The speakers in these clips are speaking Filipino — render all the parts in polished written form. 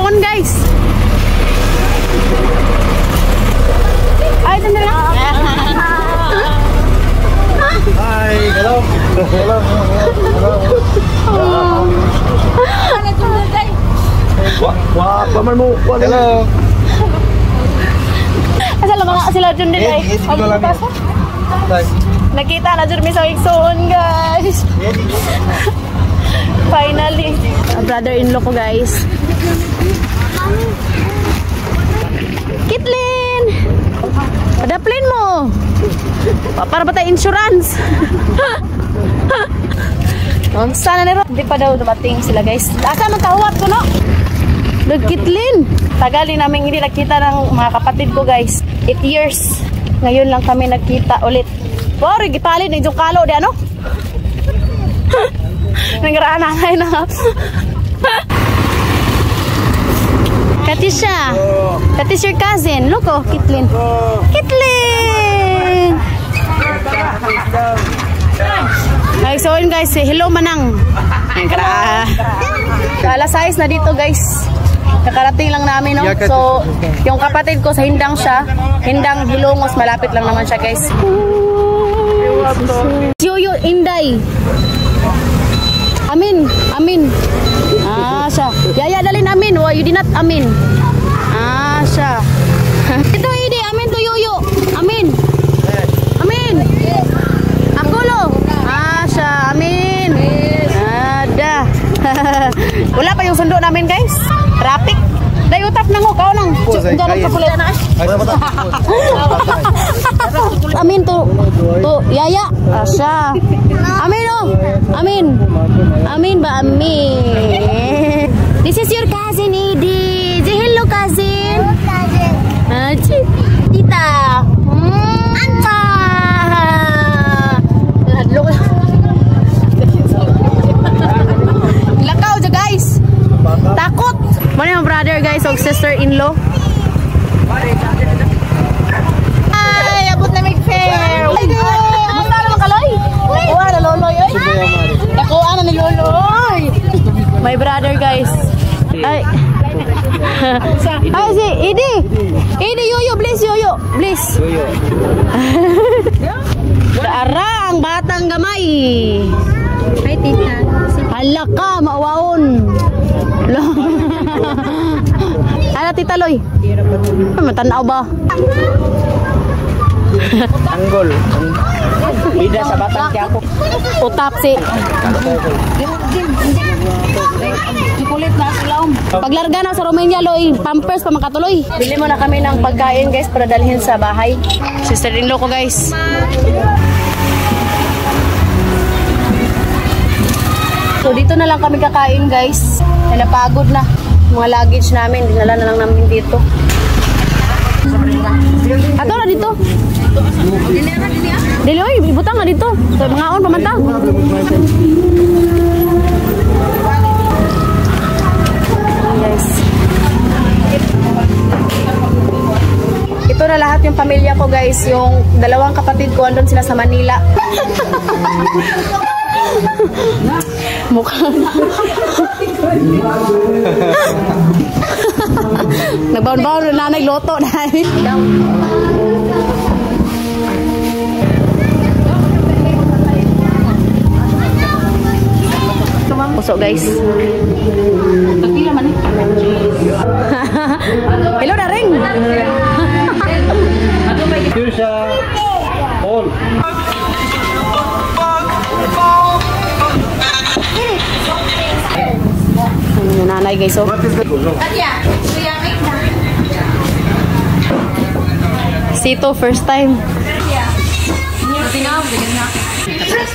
Come on, guys. Ay, sandali lang. Hi, hello. Hello. Wah, paman mo. Hello. Asal mga sila dyan din ay. Nakita na dyan sa Iksoon, guys. Finally. Brother-in-law ko, guys. Kitlin! Padaplin mo! Para ba tayo insurance? Sana nero. Hindi pa daw dumating sila, guys. Asa magkahuwat ko, no? Kitlin! Tagal din namin hindi nakita ng mga kapatid ko, guys. 8 years. Ngayon lang kami nakita ulit. Wow, rigipalid na yung kalo di ano? Nangaraan nanay na. Katisha. That is your cousin. Look, oh, Kitlin. Kitlin! Ay, so yun, guys. Hello, Manang. Alas 6 na dito, guys. Kakarating lang namin, no? So, yung kapatid ko sa Hindang siya. Hindang Hilongos. Malapit lang naman siya, guys. Yuyo Inday. Amin. Amin. Ah, siya. Yaya dalin amin. Why you did not amin? Ah, siya. Ito, Idi. Amin to Yuyo. Amin. Amin. Akulo. Ah, siya. Amin. Ada. Wala pa yung sundo namin, guys. Traffic. Dayutap nang hukaw nang. Jangan kapulit na. Amin to Yaya. Asya. Amin oh. Amin. Amin ba amin. This is your cousin Edie. Say hello cousin. Hello cousin. Tita. Anta. Lakaw jo guys. Takot. Mana yung brother guys o sister-in-law? Ay, abot na mag-fair. Ay, basta naman kaloy. Nakuha na loloy. Nakuha na ni loloy. My brother guys. Ay. Ay, si Idi. Idi, Yoyo, please, Yoyo. Please. Darang, batang gamay. Ay, tita. Hala ka, mauwaon. Ano Tita Loy? Matanaw ba? Tanggol. Bida sa batang kaya ako. Utap si. Kulit na silaw. Paglarga na sa Romania Loy, pampers pa makatuloy. Bili mo na kami ng pagkain guys para dalhin sa bahay. Sister-in-law ko guys. So dito na lang kami kakain guys. Ay napagod na. Mga luggage namin, dinala na lang namin dito. Ato na dito. Dili oy, ibutang nga dito. So mga on pamantang. Guys. Ito na lahat yung pamilya ko guys. Yung dalawang kapatid ko andun sila sa Manila. Mukha nagbaon-baon na nagloto dahil pusok guys. Hello Daring. Kirsa Paul. Nanay guys, oh. Sito first time.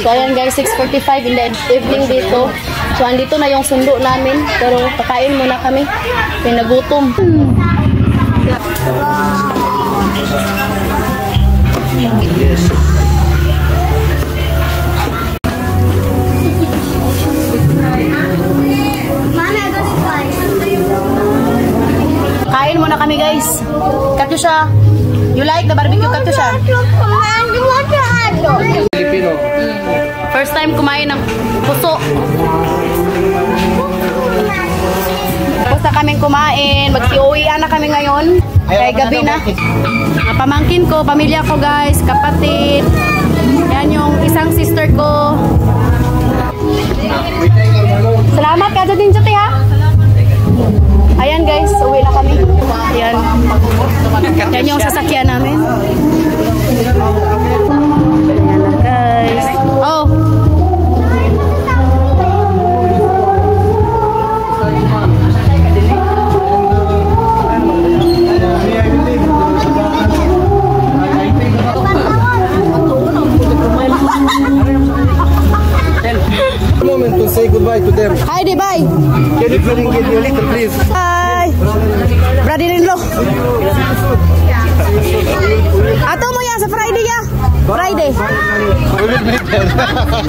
So ayan guys, 6:45 in the evening dito. So andito na yung sundo namin, pero kakain muna kami. Pinagutom. Yes. Kain muna kami guys. Katusha, you like the barbecue Katusha? Filipino. First time kumain ng puso. Basta namin kumain. Magsiuwian na kami ngayon. Kaya gabi na. Mga pamangkin ko, pamilya ko guys, kapatid. Yan yung isang sister ko. Salamat ka din Chuti ha. Ayan guys, uwi na kami. Ayan. Yan yung sasakyan namin. Ayan na guys. Oh. Moment to say goodbye to them. Hi, di bye. Can you bring me a little, please? Hi. Brother-in-law. Ato mo yan sa Friday ya. Friday.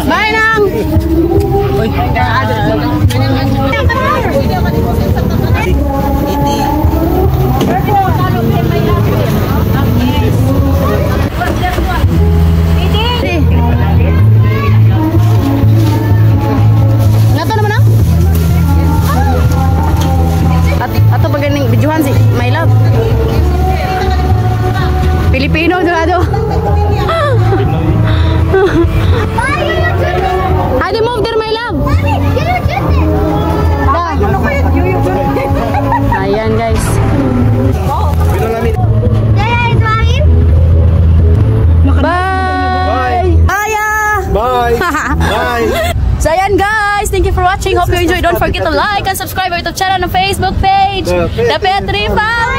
Bye nang. Nato naman ang? Ato ba ganing bidyuhan si My Love? Filipino do. Hadi move there My Love. Ayan guys. Bye. Bye. Bye. So ayan guys, thank you for watching. Hope you enjoyed. Don't forget to like and subscribe our YouTube channel and Facebook page, The Petri Family.